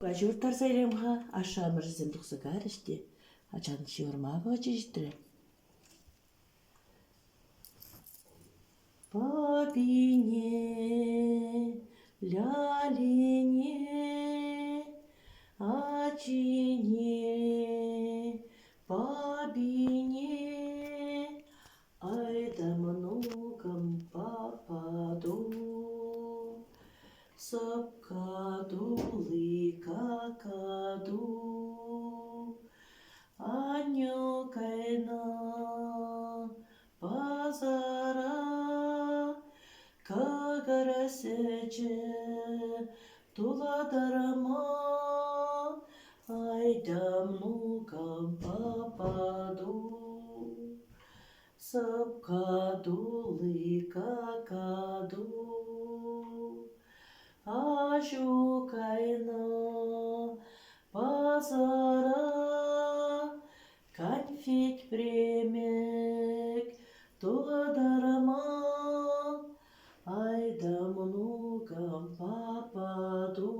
Ажуртар сайрамха ашамыр зымдықсыгарыште ачан шиорма бачыжтыры. Бабине, лялине, ачине, бабине, айда многом попаду. Сапкаду, ликакаду, анюкайна базара, кагарасече туладарама, айдамнукам пападу. Сапкаду, ликакаду, Ашукайна базара, конфет премек туладарама, айда многом попаду.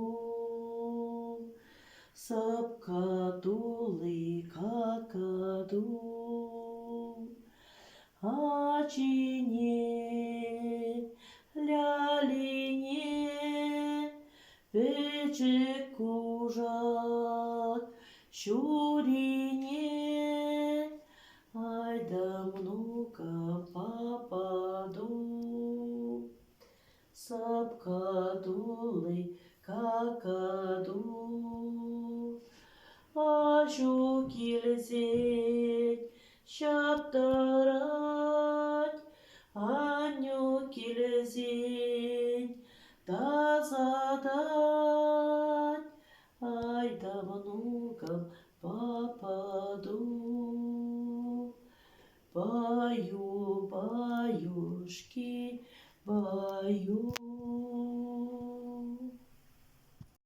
Сапкаду, ликакаду, ачине, лялине, Печек кужак, щурине, айда многом попаду. Сапкаду, ликакаду, ашу килзет шаптарать, аню килзет тазадать, айда многом попаду. Баю, баюшки, баю.